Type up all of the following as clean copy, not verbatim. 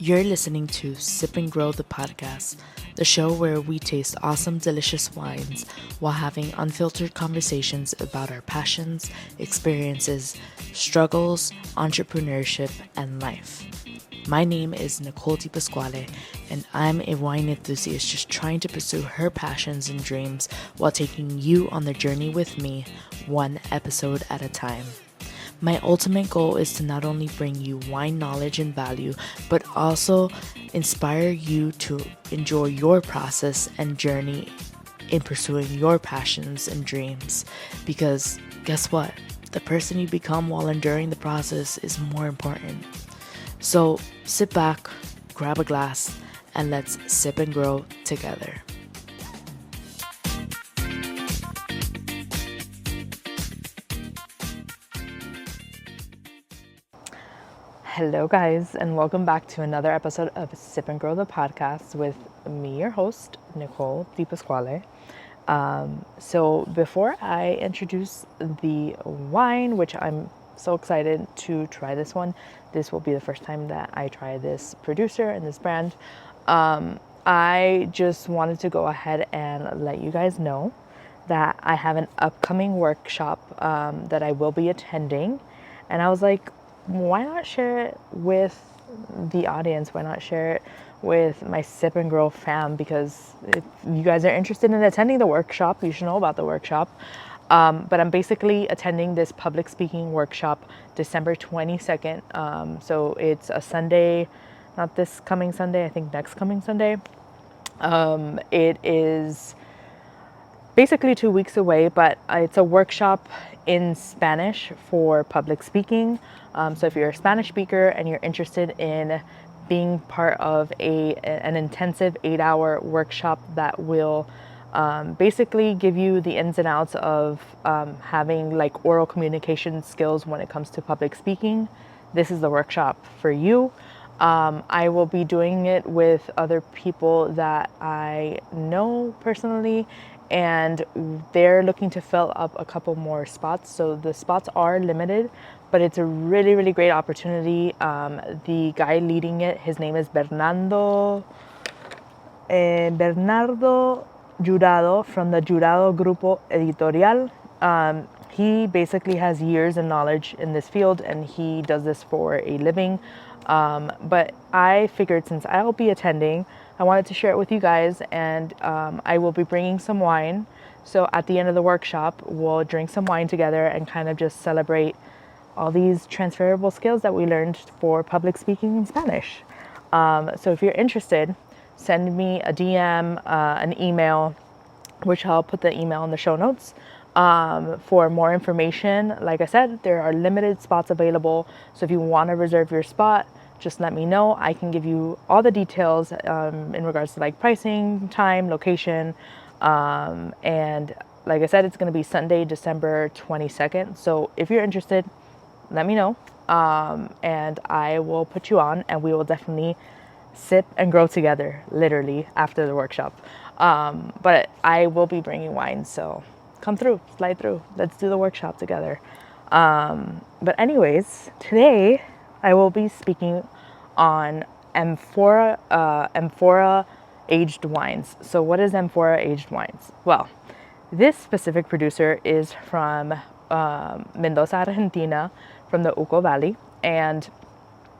You're listening to Sip and Grow the podcast, the show where we taste awesome, delicious wines while having unfiltered conversations about our passions, experiences, struggles, entrepreneurship, and life. My name is Nicole Di Pasquale, and I'm a wine enthusiast just trying to pursue her passions and dreams while taking you on the journey with me, one episode at a time. My ultimate goal is to not only bring you wine knowledge and value, but also inspire you to enjoy your process and journey in pursuing your passions and dreams. Because guess what? The person you become while enduring the process is more important. So sit back, grab a glass, and let's sip and grow together. Hello guys, and welcome back to another episode of Sip and Grow the podcast with me, your host, Nicole Di Pasquale. So before I introduce the wine, which I'm so excited to try this one, this will be the first time that I try this producer and this brand. I just wanted to go ahead and let you guys know that I have an upcoming workshop that I will be attending, and I was like, why not share it with the audience? Why not share it with my Sip and Grow fam? Because if you guys are interested in attending the workshop, you should know about the workshop. But I'm basically attending this public speaking workshop December 22nd. So it's a Sunday, not this coming Sunday, I think next coming Sunday. It is basically 2 weeks away, but it's a workshop in Spanish for public speaking. So if you're a Spanish speaker and you're interested in being part of an intensive 8-hour workshop that will basically give you the ins and outs of having like oral communication skills when it comes to public speaking, this is the workshop for you. I will be doing it with other people that I know personally, and they're looking to fill up a couple more spots. So the spots are limited, but it's a really, really great opportunity. The guy leading it, his name is Bernardo Jurado from the Jurado Grupo Editorial. He basically has years of knowledge in this field, and he does this for a living. But I figured since I'll be attending, I wanted to share it with you guys, and I will be bringing some wine. So at the end of the workshop, we'll drink some wine together and kind of just celebrate all these transferable skills that we learned for public speaking in Spanish. So if you're interested, send me a DM, an email, which I'll put the email in the show notes. For more information, like I said, there are limited spots available. So if you want to reserve your spot, just let me know. I can give you all the details in regards to like pricing, time, location. And like I said, it's going to be Sunday, December 22nd. So if you're interested, let me know. And I will put you on, and we will definitely sip and grow together, literally, after the workshop. But I will be bringing wine, so come through, slide through. Let's do the workshop together. But anyways, today I will be speaking on amphora-aged wines. So what is amphora-aged wines? Well, this specific producer is from Mendoza, Argentina, from the Uco Valley. And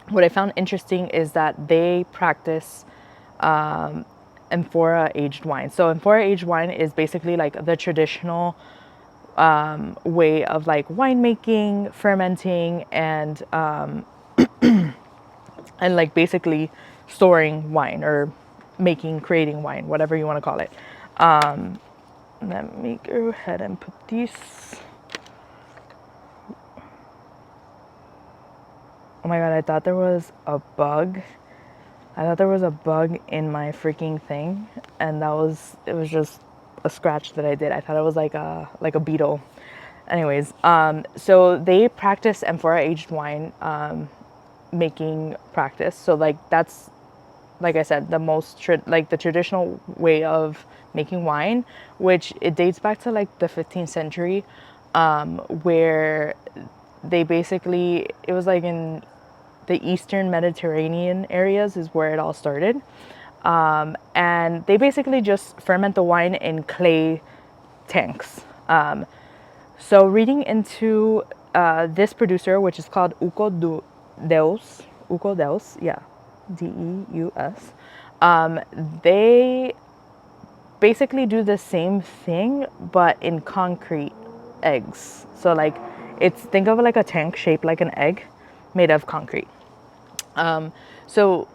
what I found interesting is that they practice amphora-aged wine. So amphora-aged wine is basically like the traditional way of like winemaking, fermenting, and and like basically storing wine or creating wine, whatever you want to call it. Let me go ahead and put these. Oh my god, I thought there was a bug. I thought there was a bug in my freaking thing, and it was just a scratch that I did. I thought it was like a beetle. Anyways, so they practice amphora-aged wine making practice. So like that's, like I said, the most the traditional way of making wine, which it dates back to like the 15th century, where they basically, it was like in the Eastern Mediterranean areas is where it all started. And they basically just ferment the wine in clay tanks. So reading into this producer, which is called Deus, Uco Deus, yeah, Deus. They basically do the same thing, but in concrete eggs. So like, think of it like a tank shaped like an egg, made of concrete. So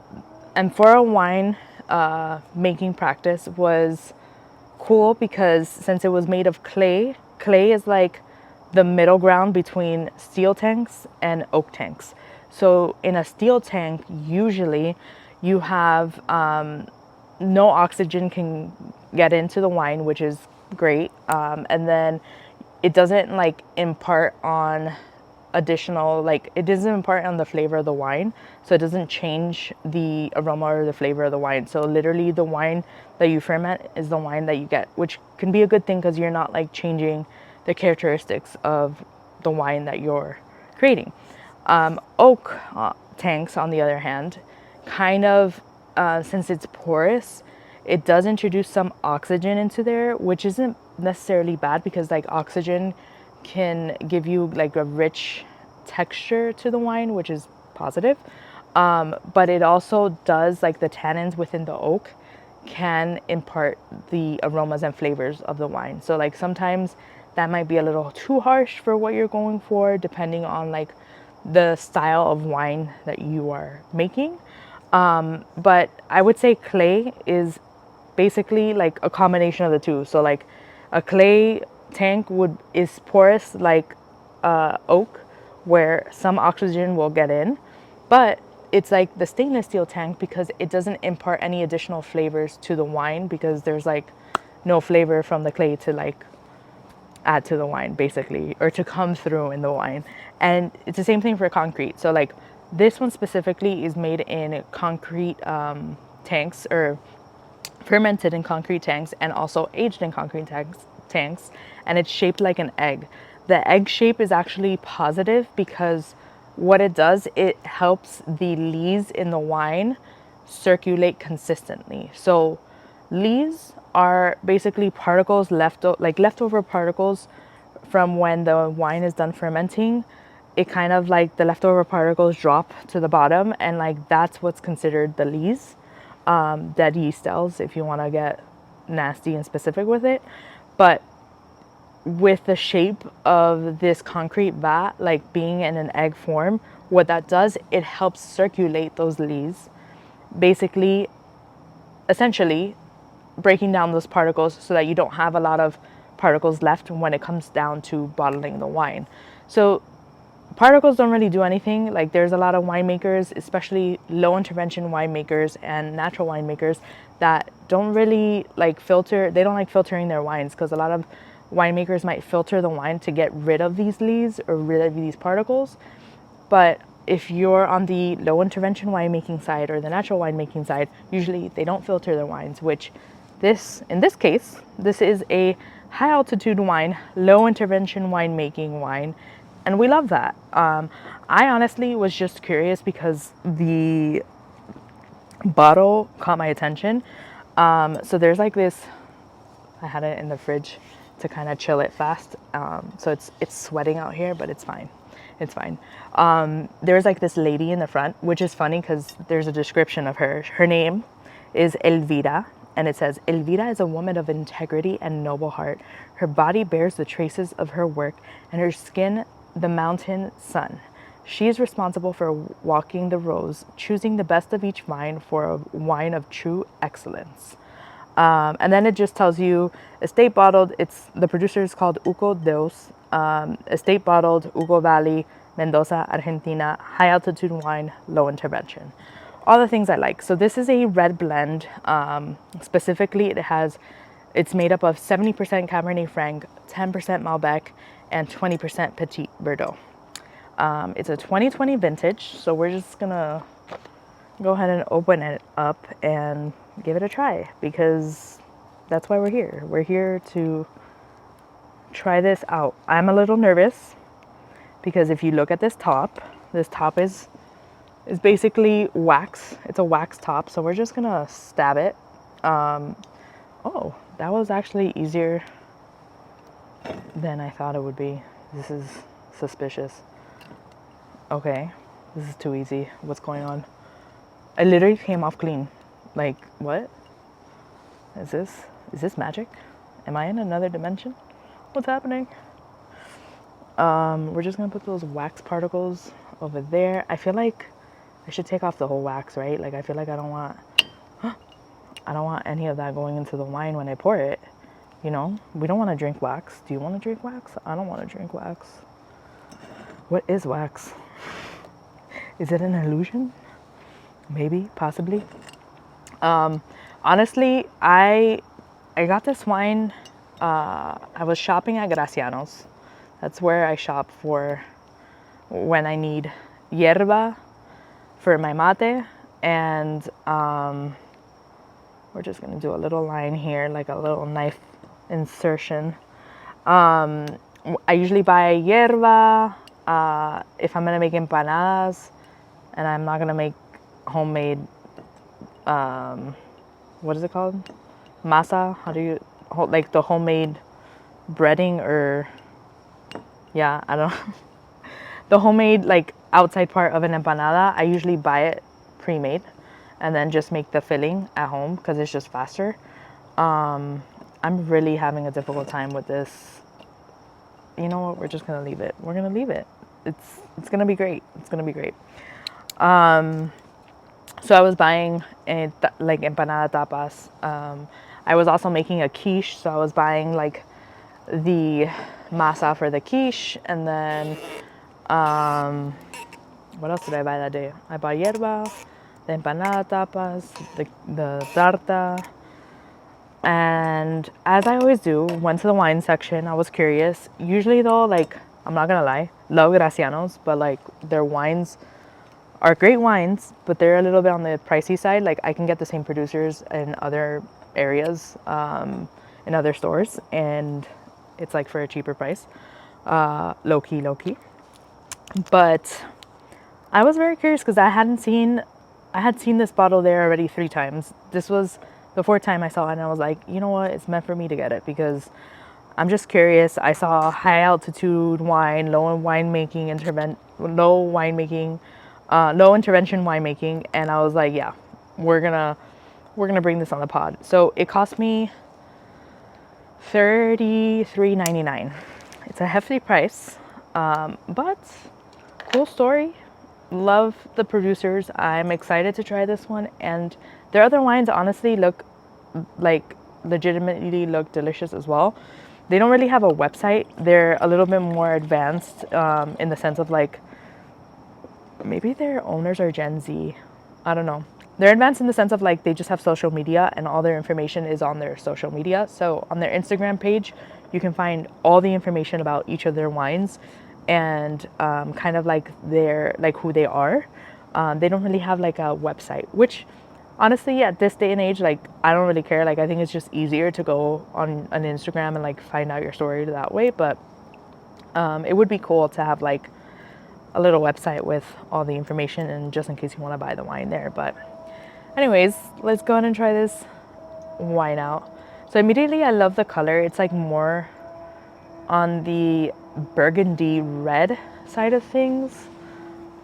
amphora wine making practice was cool because since it was made of clay, clay is like the middle ground between steel tanks and oak tanks. So in a steel tank, usually you have no oxygen can get into the wine, which is great. And then it doesn't like impart on additional, like it doesn't impart on the flavor of the wine, so it doesn't change the aroma or the flavor of the wine. So literally the wine that you ferment is the wine that you get, which can be a good thing because you're not like changing the characteristics of the wine that you're creating. Oak tanks, on the other hand, kind of since it's porous, it does introduce some oxygen into there, which isn't necessarily bad because like oxygen can give you like a rich texture to the wine, which is positive. But it also does, like the tannins within the oak can impart the aromas and flavors of the wine. So like sometimes that might be a little too harsh for what you're going for, depending on like the style of wine that you are making. But I would say clay is basically like a combination of the two. So like a clay tank is porous like oak, where some oxygen will get in, but it's like the stainless steel tank because it doesn't impart any additional flavors to the wine because there's like no flavor from the clay to like add to the wine basically, or to come through in the wine. And it's the same thing for concrete. So like this one specifically is made in concrete tanks, or fermented in concrete tanks, and also aged in concrete tanks, and it's shaped like an egg. The egg shape is actually positive because what it does, it helps the lees in the wine circulate consistently. So lees are basically particles leftover particles from when the wine is done fermenting. It kind of like the leftover particles drop to the bottom, and like that's what's considered the lees, dead yeast cells if you want to get nasty and specific with it. But with the shape of this concrete vat, like being in an egg form, what that does, it helps circulate those lees, basically, essentially breaking down those particles so that you don't have a lot of particles left when it comes down to bottling the wine. So particles don't really do anything. Like there's a lot of winemakers, especially low intervention winemakers and natural winemakers, that don't really like filter. They don't like filtering their wines because a lot of winemakers might filter the wine to get rid of these lees or rid of these particles. But if you're on the low intervention winemaking side or the natural winemaking side, usually they don't filter their wines, which in this case, this is a high altitude wine, low intervention winemaking wine, and we love that. I honestly was just curious because the bottle caught my attention. So there's like this, I had it in the fridge to kind of chill it fast. So it's sweating out here, but it's fine. It's fine. There's like this lady in the front, which is funny because there's a description of her. Her name is Elvira, and it says, Elvira is a woman of integrity and noble heart. Her body bears the traces of her work, and her skin the mountain sun. She is responsible for walking the rows, choosing the best of each vine for a wine of true excellence. And then it just tells you estate bottled. The producer is called Uco Deus. Estate bottled, Ugo Valley, Mendoza, Argentina, high altitude wine, low intervention. All the things I like. So this is a red blend. Specifically, it's made up of 70% Cabernet Franc, 10% Malbec, and 20% Petit Verdot. It's a 2020 vintage, so we're just gonna go ahead and open it up and give it a try because that's why we're here. We're here to try this out. I'm a little nervous because if you look at this top is is basically wax. It's a wax top, so we're just gonna stab it. Oh, that was actually easier than I thought it would be. This is suspicious. Okay, this is too easy. What's going on? I literally came off clean. Like, what? Is this magic? Am I in another dimension? What's happening? We're just gonna put those wax particles over there. I feel like I should take off the whole wax, right? Like I feel like I don't want any of that going into the wine when I pour it. You know, we don't want to drink wax. Do you want to drink wax? I don't want to drink wax. What is wax? Is it an illusion? Maybe, possibly. Honestly, I got this wine. I was shopping at Graziano's. That's where I shop for when I need yerba for my mate. And we're just gonna do a little line here, like a little knife insertion. I usually buy yerba if I'm gonna make empanadas, and I'm not gonna make homemade. What is it called? Masa? How do you like the homemade breading or? Yeah, I don't. The homemade like outside part of an empanada, I usually buy it pre-made, and then just make the filling at home because it's just faster. I'm really having a difficult time with this. You know what? We're just gonna leave it. We're gonna leave it. It's gonna be great. It's gonna be great. So I was buying like empanada tapas. I was also making a quiche, so I was buying like the masa for the quiche, and then what else did I buy that day? I bought yerba, the empanada tapas, the tarta, and as I always do, went to the wine section. I was curious. Usually though, like I'm not gonna lie, love Graciano's, but like their wines are great wines, but they're a little bit on the pricey side. Like I can get the same producers in other areas, in other stores, and it's like for a cheaper price, low key. But I was very curious because I had seen this bottle there already 3 times. This was the 4th time I saw it, and I was like, you know what, it's meant for me to get it because I'm just curious. I saw high altitude wine, low intervention winemaking, and I was like, yeah, we're gonna bring this on the pod. So it cost me $33.99. It's a hefty price, but cool story. Love the producers. I'm excited to try this one, and their other wines honestly look like legitimately look delicious as well. They don't really have a website. They're a little bit more advanced in the sense of like maybe their owners are Gen Z. I don't know. They're advanced in the sense of like they just have social media and all their information is on their social media. So on their Instagram page, you can find all the information about each of their wines and kind of like who they are. They don't really have like a website, which honestly at this day and age, like I don't really care. Like I think it's just easier to go on an Instagram and like find out your story that way. But it would be cool to have like a little website with all the information and just in case you want to buy the wine there. But anyways, let's go ahead and try this wine out. So immediately I love the color. It's like more on the burgundy red side of things.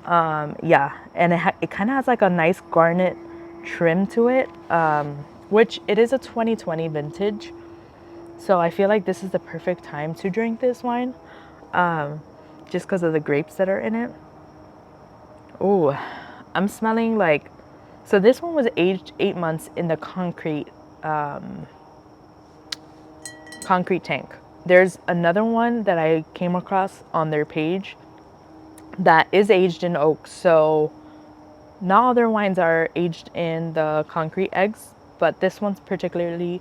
Yeah, and it kind of has like a nice garnet trim to it, which it is a 2020 vintage. So I feel like this is the perfect time to drink this wine, just because of the grapes that are in it. Ooh, I'm smelling like, so this one was aged 8 months in the concrete tank. There's another one that I came across on their page that is aged in oak. So not all their wines are aged in the concrete eggs, but this one's particularly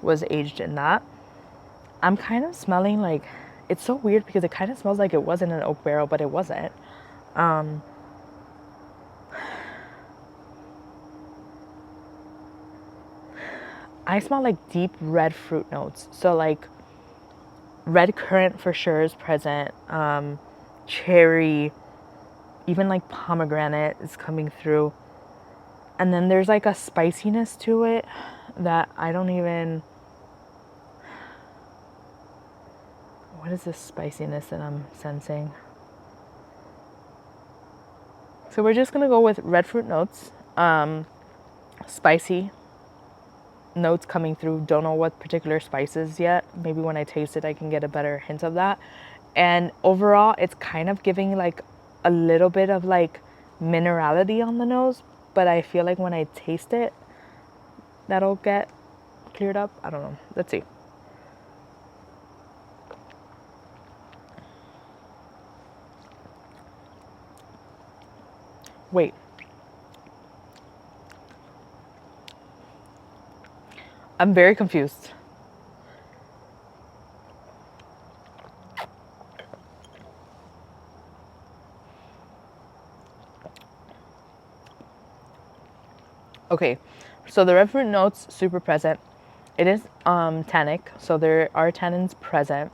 was aged in that. I'm kind of smelling like, it's so weird because it kind of smells like it was in an oak barrel, but it wasn't. I smell like deep red fruit notes. So like red currant for sure is present. Cherry, even like pomegranate is coming through. And then there's like a spiciness to it that I don't even, what is this spiciness that I'm sensing? So we're just gonna go with red fruit notes, spicy notes coming through. Don't know what particular spices yet. Maybe when I taste it, I can get a better hint of that. And overall, it's kind of giving like a little bit of like minerality on the nose, but I feel like when I taste it, that'll get cleared up. I don't know. Let's see. Wait. I'm very confused. Okay, so the red fruit notes super present. It is tannic, so there are tannins present.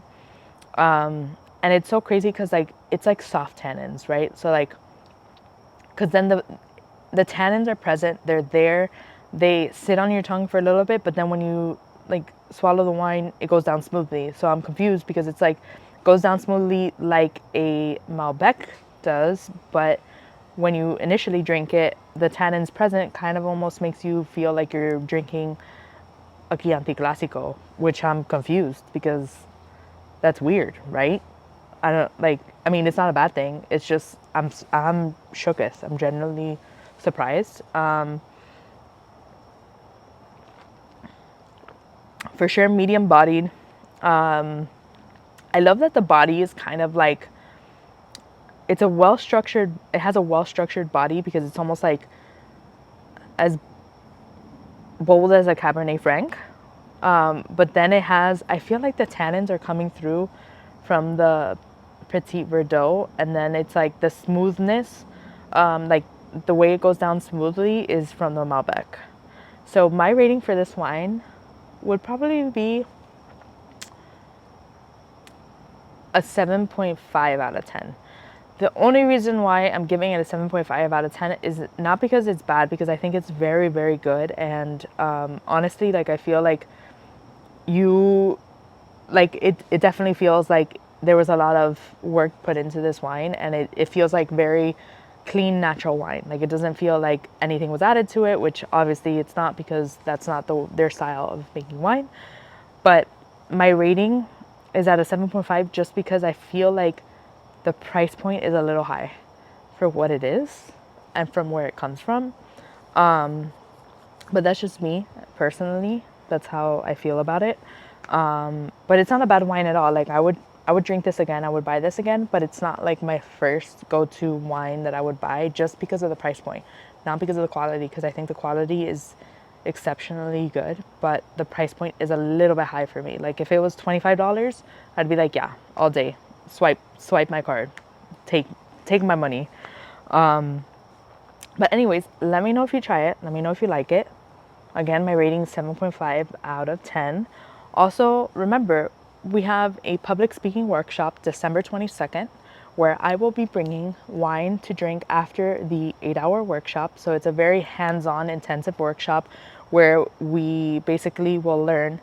And it's so crazy because like it's like soft tannins, right? So like, because then the tannins are present, they're there, they sit on your tongue for a little bit, but then when you like swallow the wine, it goes down smoothly. So I'm confused because it's like goes down smoothly like a Malbec does, but when you initially drink it, the tannins present kind of almost makes you feel like you're drinking a Chianti Classico, which I'm confused because that's weird, right? I don't like. I mean, it's not a bad thing. It's just I'm shooketh. I'm genuinely surprised. For sure, medium bodied. I love that the body is kind of like it's a well structured. It has a well structured body because it's almost like as bold as a Cabernet Franc. But then it has. I feel like the tannins are coming through from the Petit Verdot, and then it's like the smoothness, like the way it goes down smoothly is from the Malbec. So my rating for this wine would probably be a 7.5 out of 10. The only reason why I'm giving it a 7.5 out of 10 is not because it's bad, because I think it's very, very good. And honestly, like I feel like you, like it definitely feels like there was a lot of work put into this wine, and it feels like very clean, natural wine. Like it doesn't feel like anything was added to it, which obviously it's not because that's not their style of making wine. But my rating is at a 7.5 just because I feel like the price point is a little high for what it is and from where it comes from. But that's just me personally. That's how I feel about it. But it's not a bad wine at all. Like I would drink this again. I would buy this again, but it's not like my first go-to wine that I would buy just because of the price point, not because of the quality, because I think the quality is exceptionally good, but the price point is a little bit high for me. Like if it was $25, I'd be like, yeah, all day. Swipe my card. Take my money. But anyways, let me know if you try it. Let me know if you like it. Again, my rating is 7.5 out of 10. Also, remember, we have a public speaking workshop December 22nd where I will be bringing wine to drink after the 8-hour workshop. So it's a very hands-on, intensive workshop where we basically will learn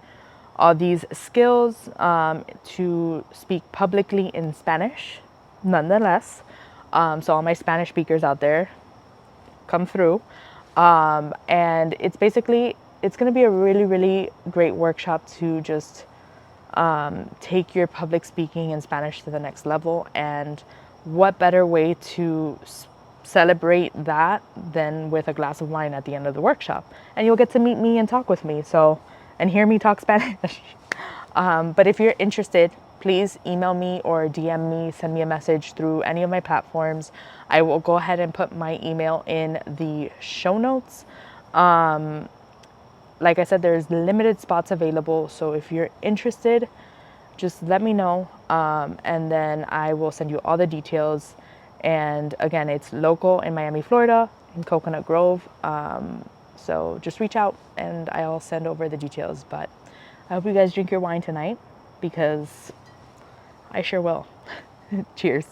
all these skills to speak publicly in Spanish, nonetheless. So all my Spanish speakers out there, come through. And it's basically, it's going to be a really, really great workshop to just take your public speaking in Spanish to the next level. And what better way to celebrate that than with a glass of wine at the end of the workshop? And you'll get to meet me and talk with me, and hear me talk Spanish. But if you're interested, please email me or DM me, send me a message through any of my platforms. I will go ahead and put my email in the show notes. Like I said, there's limited spots available. So if you're interested, just let me know. And then I will send you all the details. And again, it's local in Miami, Florida, in Coconut Grove. So just reach out and I'll send over the details. But I hope you guys drink your wine tonight because I sure will. Cheers.